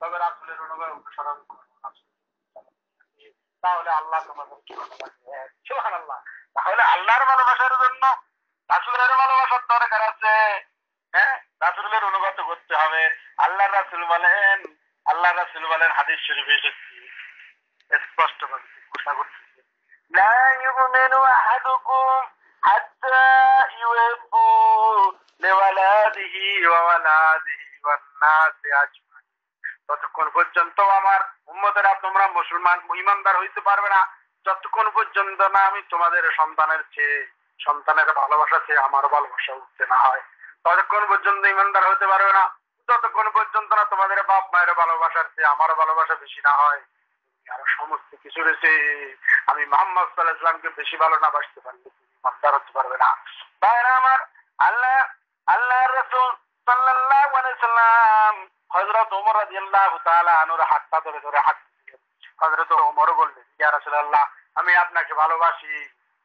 তবে রাসূলের অনুসরণ করো, তাহলে আল্লাহ তোমাদেরকে ভালোবাসবে। সুবহানাল্লাহ। তাহলে আল্লাহর ভালোবাসার জন্য রাসূলের ভালোবাসার দরকার আছে। হ্যাঁ, রাসূলের অনুগত করতে হবে। আল্লাহ রাসূল বলেন হাদিস শরীফে স্পষ্ট ভাবে ঘোষণা করতেছে, লা ইউমিনু আহাদুকুম হাত্তা ইউহিব্বু লিওয়ালাদিহি ওয়া ওয়ালাদিহি ওয়ান নাসি আজমাইন। ততক্ষণ পর্যন্ত আমার উম্মতেরা তোমরা মুসলমান ঈমানদার হইতে পারবে না যতক্ষণ পর্যন্ত না আমি তোমাদের সন্তানের ভালোবাসা চেয়ে আমার ভালোবাসা উঠতে না হয়। ততক্ষণ পর্যন্ত ঈমানদার হতে পারবে না যতক্ষণ পর্যন্ত না তোমাদের বাপ মায়ের ভালোবাসার চেয়ে আমার ভালোবাসা বেশি না হয়। আর সমস্ত কিছু রয়েছে আমি মুহাম্মদ সাল্লাল্লাহু আলাইহি ওয়াসাল্লামকে বেশি ভালো না বাসতে পারলে তুমি ঈমানদার হতে পারবে না। ভাইরা আমার, আল্লাহর রাসূল সাল্লাল্লাহু আলাইহি ওয়াসাল্লাম হযরত ওমর রাদিয়াল্লাহু তাআলা আনহুর হাতটা ধরে ধরে হাঁটছিলেন। হযরত ওমর বললেন, ইয়া রাসূলুল্লাহ, আমি আপনাকে ভালোবাসি,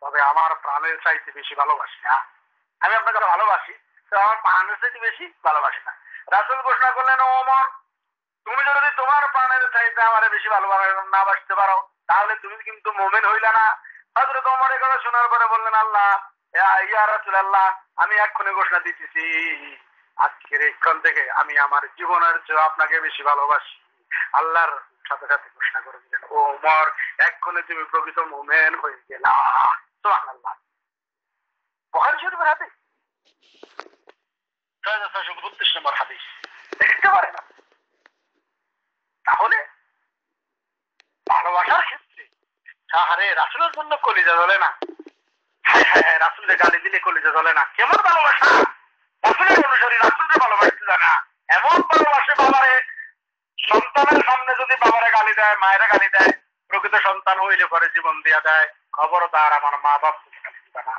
তবে আমার প্রাণের চাইতে বেশি ভালোবাসি না। আমি আপনাকে ভালোবাসি, তবে আমার প্রাণের চাইতে বেশি ভালোবাসি না। রাসূল ঘোষণা করলেন, ওমর, তুমি যদি তোমার প্রাণের চাইতে আমার বেশি না বাসতে পারো তাহলে তুমি কিন্তু মুমিন হইলা না। হযরত ওমর এই কথা শোনার পরে বললেন, আল্লাহ, ইয়া রাসূলুল্লাহ, আমি এক্ষুনি ঘোষণা দিতেছি, আজকের এক্ষণ থেকে আমি আমার জীবনের চেয়ে আপনাকে বেশি ভালোবাসি। আল্লাহর সাথে সাথে ঘোষণা করে দিলেন, ও ওমর, এক্ষুনি তুমি প্রকৃত মুমিন হয়ে গেলা। সুবহানাল্লাহ। বুখারী শরীফের হাদিস, 6632 নম্বর হাদিস। দেখতে পারেন না? তাহলে ভালোবাসার ক্ষেত্রে আরে রাসূলের জন্য কলিজা জ্বলে না। হ্যাঁ হ্যাঁ হ্যাঁ, রাসূলের গালি দিলে কলিজা জ্বলে না। কেমন ভালোবাসা! রাসূলের অনুসারী রাসূলকে ভালোবাসতে জানে না। এমন ভালোবাসে বাবারে, সন্তানের সামনে যদি বাবারে গালি দেয়, মায়েরা গালি দেয়, প্রকৃত সন্তান হইলে পরে জীবন দিয়া দেয়। খবরদার আমার মা বাপকে গালি দিবে না।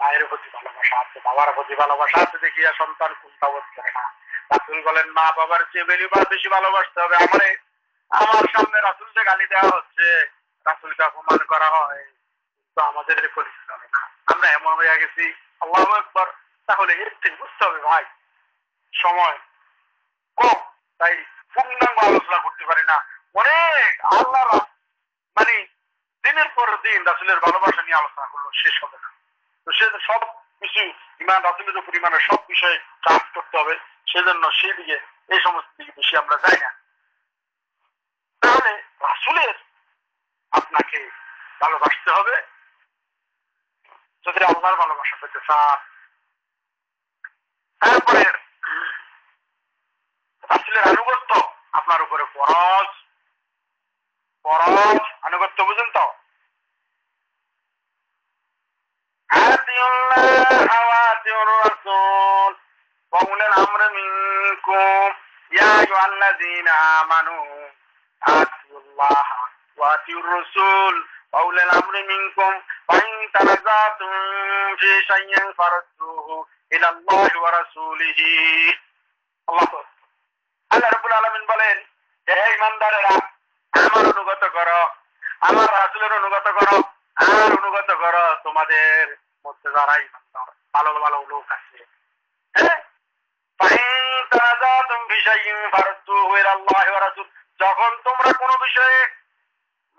মায়ের প্রতি ভালোবাসা আছে, বাবার প্রতি ভালোবাসা আছে দেখিয়া সন্তান কুণ্ঠাবোধ করে না। রাসূল বলেন, মা বাবার চেয়ে বেশি ভালোবাসতে হবে আমারে। আমার সামনে রাসূলকে গালি দেওয়া হচ্ছে, রাসূলকে অপমান করা হয়, কিন্তু আমাদের কলিজা জ্বলে না। আমরা এমন হয়ে গেছি, আল্লাহু আকবার। তাহলে এর থেকে বুঝতে হবে ভাই, সময় কম, তাই পূর্ণাঙ্গ আলোচনা করতে পারি না। অনেক আল্লাহ মানে দিনের পর দিন রাসূলের ভালোবাসা নিয়ে আলোচনা করলো, শেষ হবে না। তো সে সব কিছু ইমান রাসূলের উপর ইমানের সব বিষয়ে কাজ করতে হবে, সেজন্য সেই দিকে এই সমস্ত দিকে বেশি আমরা যাই না। তাহলে রাসূলের আপনাকে ভালোবাসতে হবে যদি আল্লাহর ভালোবাসা পেতে চান। তারপরে রাসূলের আনুগত্য আপনার উপরে ফরজ। আনুগত্য বুঝেন তো? আতিউল্লাহ ওয়া আতিউর রাসূল ওয়া উলিল আমরি মিনকুম ইয়া আইয়ুহাল্লাযীনা আমানু আতিউল্লাহ ওয়া আতিউর রাসূল ওয়া উলিল আমরি মিনকুম ওয়া ইন তানাযাতুম ফি শাইইন ফারদ্দুহু ইলাল্লাহি ওয়া রাসূলিহি। আল্লাহ রাব্বুল আলামিন বলেন, হে ঈমানদারেরা, আমার অনুগত করো, আমার রাসূলের অনুগত করো, আর অনুগত করো তোমাদের মধ্যে যারা ঈমানদার ভালো ভালো লোক আছে। হ্যাঁ, যখন তোমরা কোনো বিষয়ে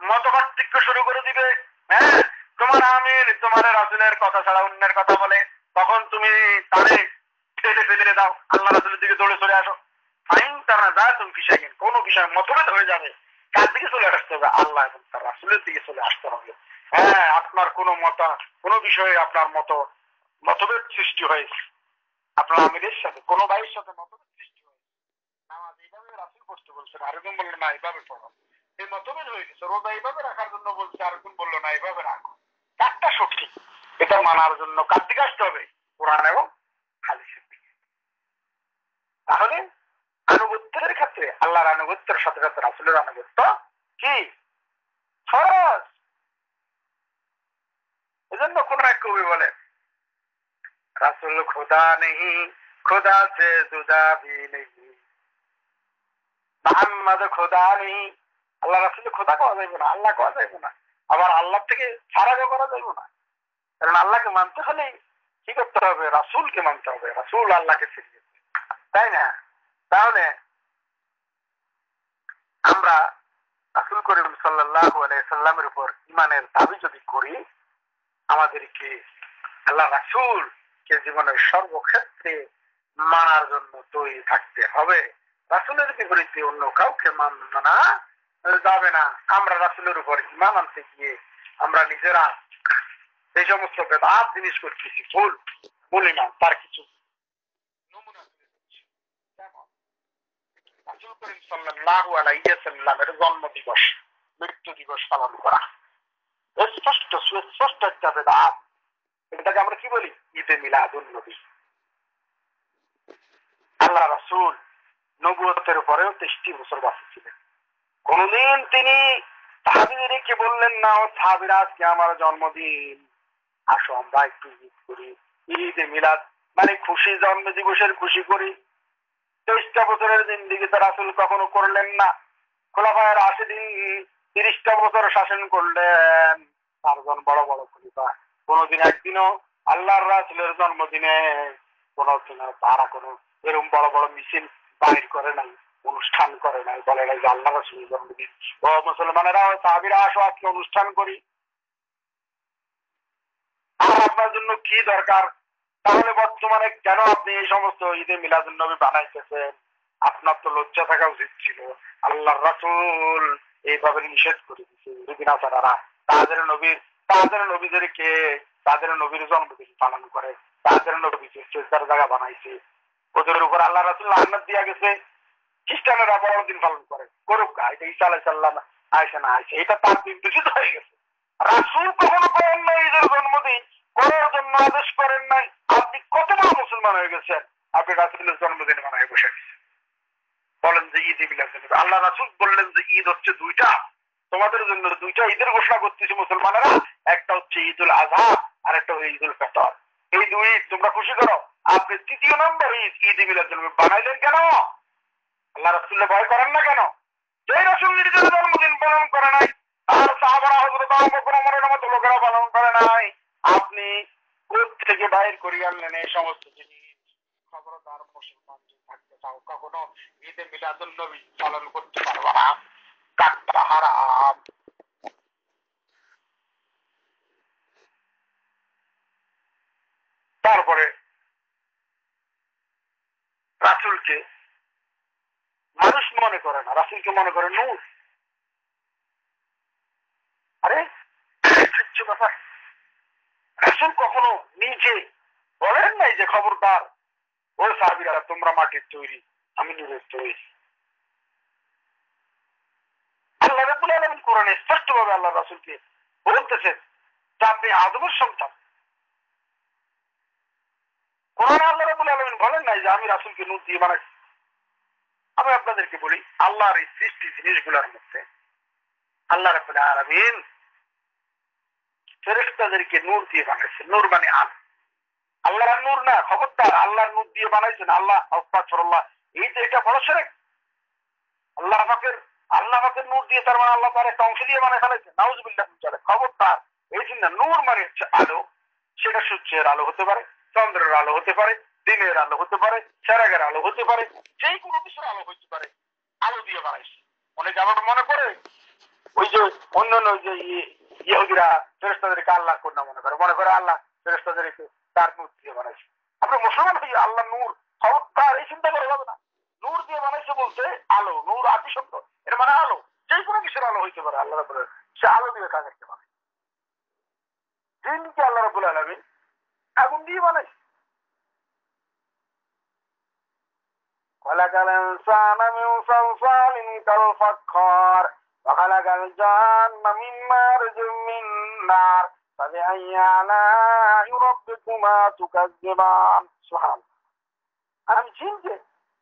মতপার্থক্য শুরু করে দিবে, হ্যাঁ, তোমার আমির তোমার রাসূলের কথা ছাড়া অন্যের কথা বলে, তখন তুমি তারে ফেলে দাও, আল্লাহ রাসূলের দিকে দৌড়ে চলে আসো। কোন বিষয় মতভেদ হয়ে যাবে, কার দিকে চলে আসতে হবে? আল্লাহ এবং তার রাসূলের দিকে চলে আসতে হবে। হ্যাঁ, আপনার কোন বিষয়ে আপনার মতভেদ সৃষ্টি হয়েছে, আপনার আমিরের সাথে কোনো ভাইয়ের সাথে মতভেদ সৃষ্টি হয়েছে, নামাজ এইভাবে রাসূল পড়তে বলছেন, আরেকজন বললো না এইভাবে পড়ো, এই মতভেদ হয়ে গেছে। রোজা এইভাবে রাখার জন্য বলছে, আরেকজন বললো না এইভাবে রাখো। কারটা সঠিক এটা মানার জন্য কার দিকে আসতে হবে? কোরআন এবং হাদিসের দিকে। তাহলে আনুগত্যের ক্ষেত্রে আল্লাহর আনুগত্যের সাথে সাথে রাসূলের আনুগত্য কি ফরজ। এজন্য কোন এক কবি বলেন, রাসূল খুদা নেহি খুদা সে জুদা ভি নেহি, মুহাম্মদ খুদা নেহি। আল্লাহ রাসূল খোদা কওয়া যাইব না, আল্লাহ কওয়া যাইব না, আবার আল্লাহ থেকে ছাড়াও করা যাইব না। কারণ আল্লাহকে মানতে হলে কি করতে হবে? রাসূলকে মানতে হবে। রাসূল আল্লাহকে শিখিয়েছে, তাই না? তাহলে আমরা রাসূল করিম সাল্লাল্লাহু আলাইহি সাল্লামের উপর ঈমানের দাবি যদি করি, আমাদেরকে আল্লাহ রাসূলকে জীবনের সর্বক্ষেত্রে মানার জন্য তৈরি থাকতে হবে। রাসূলের বিপরীতে অন্য কাউকে মানা যাবে না। আমরা রাসূলের উপর ঈমান আনতে গিয়ে আমরা নিজেরা এই সমস্ত বেদাত জিনিস করতেছি, ভুল ঈমান। তার কিছু নমুনা তুলে দিচ্ছি। যেমন রাসূল করিম সাল্লাল্লাহু আলাইহি ওয়াসাল্লামের জন্ম দিবস, মৃত্যু দিবস পালন করা সুস্পষ্ট একটা বেদাত। এটাকে আমরা কি বলি? ঈদে মিলাদুন নবী। আল্লাহ রাসূল নবুয়তের পরেও 23 বছর বাঁচে ছিলেন। কোনদিন তিনি সাহাবীদেরকে বললেন না, ও সাহাবীরা আজকে আমার জন্মদিন, আসো আমরা একটু ঈদ করি। ঈদে মিলাদ মানে খুশি, জন্ম দিবসের খুশি করি। 23টা বছরের জিন্দেগি তো রাসূল কখনো করলেন না। খোলাফায়ে রাশিদিন 30টা বছর শাসন করলেন, 4 জন বড় বড় খলিফা। কোনদিন একদিনও আল্লাহর রাসূলের জন্মদিনে কোনদিনও তারা কোনো এরকম বড় বড় মিছিল বাইর করে নাই, অনুষ্ঠান করে নাই, বলে নাই যে আল্লাহ রাসূলের জন্মদিন, ও মুসলমানেরা, ও সাহাবীরা আসো আজকে অনুষ্ঠান করি। আর আপনার জন্য কি দরকার? তাহলে বর্তমানে কেন আপনি এই সমস্ত ঈদে মিলাদুন নবী বানাইতেছেন? আপনার তো লজ্জা থাকা উচিত ছিল। আল্লাহর রাসূল এইভাবে নিষেধ করে দিচ্ছে। যদি না তারা তাদের নবীদেরকে তাদের নবীর জন্মদিন পালন করে, তাদের নবীকে সিজদার জায়গা বানাইছে, ওদের উপর আল্লাহ রাসূল লানত দিয়া গেছে। খ্রিস্টানেরা বড়দিন পালন করে, করুক, এটা ঈসা আলাইহিস সালাম আইসে না আইসে, এটা তার দিন দূষিত হয়ে গেছে। রাসূল কখনো করেন নাই ঈদের জন্মদিন করার জন্য আদেশ করেন নাই। আপনি কত বড় মুসলমান হয়ে গেছেন, আপনি রাসূলের জন্মদিন বানায় বসে গেছেন, বলেন যে ঈদ মিলাদুন নবী। আল্লাহ রাসূল বললেন যে ঈদ হচ্ছে দুইটা, তোমাদের জন্য দুইটা ঈদের ঘোষণা করতেছি মুসলমানেরা, একটা হচ্ছে ঈদুল আযহা আর একটা হচ্ছে ঈদুল ফিতর। এই দুই ঈদ তোমরা খুশি করো। আপনি 3য় নম্বর ঈদ মিলাদুন নবী বানাইলেন কেন? আল্লাহ রাসূলকে ভয় করেন না কেন? যে রাসূল নিজের জন্মদিন পালন করে নাই, আর সাহাবারা হযরত আবু বকর ওমরের মতো লোকেরা পালন করে নাই, আপনি কোথা থেকে বাইর করিয়ে আনলেন এই সমস্ত জিনিস? খবরদার মুসলমান থাকতে চাও, কখনো ঈদে মিলাদুন নবী পালন করতে পারবা না, কাটটা হারাম। তারপরে রাসূলকে মানুষ মনে করে না, রাসূলকে মনে করে নূর। আরে সহ্য কথা। রাসূল কখনো নিজে বলেন নাই যে খবরদার ও সাহাবীরা তোমরা মাটির তৈরি, আমি নূরের তৈরি। আল্লাহ রাব্বুল আলামিন কোরআনে স্পষ্টভাবে আল্লাহ রাসূলকে বলতেছেন যে আপনি আদমের সন্তান। কোরআনে আল্লাহ রাব্বুল আলামিন বলেন নাই যে আমি রাসূলকে নূর দিয়ে বানাইছি। আমি আপনাদেরকে বলি, আল্লাহর এই সৃষ্টি জিনিসগুলোর মধ্যে আল্লাহ রাব্বুল আলামিন ফেরেশতাদেরকে নূর দিয়ে বানাইছেন। নূর মানে আলো। আল্লাহর নূর না, খবরদার, আল্লাহর নূর দিয়ে বানাইছেন। আল্লাহ আস্তাগফিরুল্লাহ, এই যে এটা বড় শিরক। আল্লাহ পাকের নূর দিয়ে তার মানে আল্লাহ তার একটা অংশ দিয়ে বানায় ফেলেছেন। নাউজুবিল্লাহ মিন যালিক। খবরদার, এই জন্য নূর মানে হচ্ছে আলো। সেটা সূর্যের আলো হতে পারে, চন্দ্রের আলো হতে পারে, দিনের আলো হতে পারে, চেরাগের আলো হতে পারে, যে কোনো কিছুর আলো হতে পারে। আলো দিয়ে বানাইছে। অনেকে আবার মনে করে ওই যে অন্যান্য যে ইহুদিরা ফেরেশতাদেরকে আল্লাহ কন্যা মনে করে আল্লাহ ফেরেশতাদেরকে তার নূর দিয়ে বানাইছে। আপনি মুসলমান হয়ে আল্লাহ নূর, খবরদার এই চিন্তা করা যাবে না। নূর দিয়ে বানাইছে বলতে আলো, নূর আদি শব্দ, এর মানে আলো। যে কোনো কিছুর আলো হইতে পারে। আল্লাহ রাব্বুল আলামিন সে আলো দিয়ে কাজ করতে পারে। জিনকে আল্লাহ রাব্বুল আলামিন আগুন দিয়ে বানাইছে। খলাকাল ইনসানা মিন সালসালিন কাল ফাখখার ওয়া খালাকাল জান্না মিন মারজিন মিন নার ফাবিআইয়ি আলা'i রাব্বিকুমা তুকাজ্জিবান। সুবহানাল্লাহ। আমি জিনকে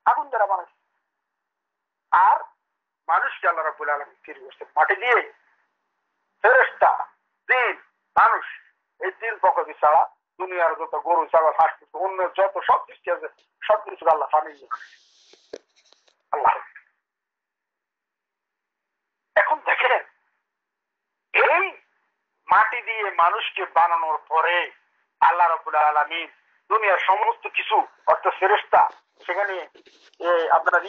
আগুন দ্বারা বানাইছি, আর মানুষকে আল্লাহ রাব্বুল আলামিন তৈরি করছেন মাটি দিয়ে। ফেরেশতা, জিন, মানুষ, এই 3 প্রকৃতি ছাড়া দুনিয়ার যত গরু, ছাগল, হাঁস, অন্য যত সব সৃষ্টি আছে সব কিছু আল্লাহ পানি দিয়ে আল্লাহ। এখন দেখেন, এই মাটি দিয়ে মানুষকে বানানোর পরে আল্লাহ রাব্বুল আলামিন দুনিয়ার সমস্ত কিছু, অর্থাৎ ফেরেশতা, সেখানে আপনার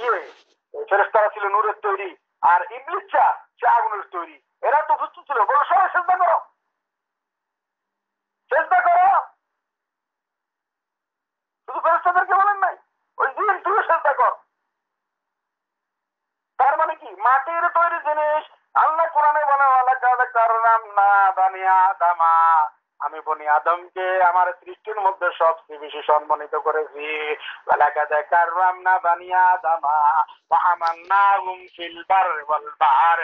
ফেরেশতারা ছিল নূরের তৈরি, আর ইবলিসটা সে আগুনের তৈরি। এরা তো প্রস্তুত ছিল, বলো সবাই চেষ্টা করো, চেষ্টা করো। শুধু ফেরেশতাদেরকে বলেন নাই, ওই জিন তুই চেষ্টা কর। তার মানে কি, মাটির তৈরি জিনিস আল্লাহ কোরআনে বলে ওয়ালাকাদ কাররামনা বানি আদমা, আমি বনি আদমকে আমার সৃষ্টির মধ্যে সবচেয়ে বেশি সম্মানিত করেছি। ওয়ালাকাদ কাররামনা বানি আদমা ওয়া হামালনাহুম ফিল বাররি ওয়াল বাহর।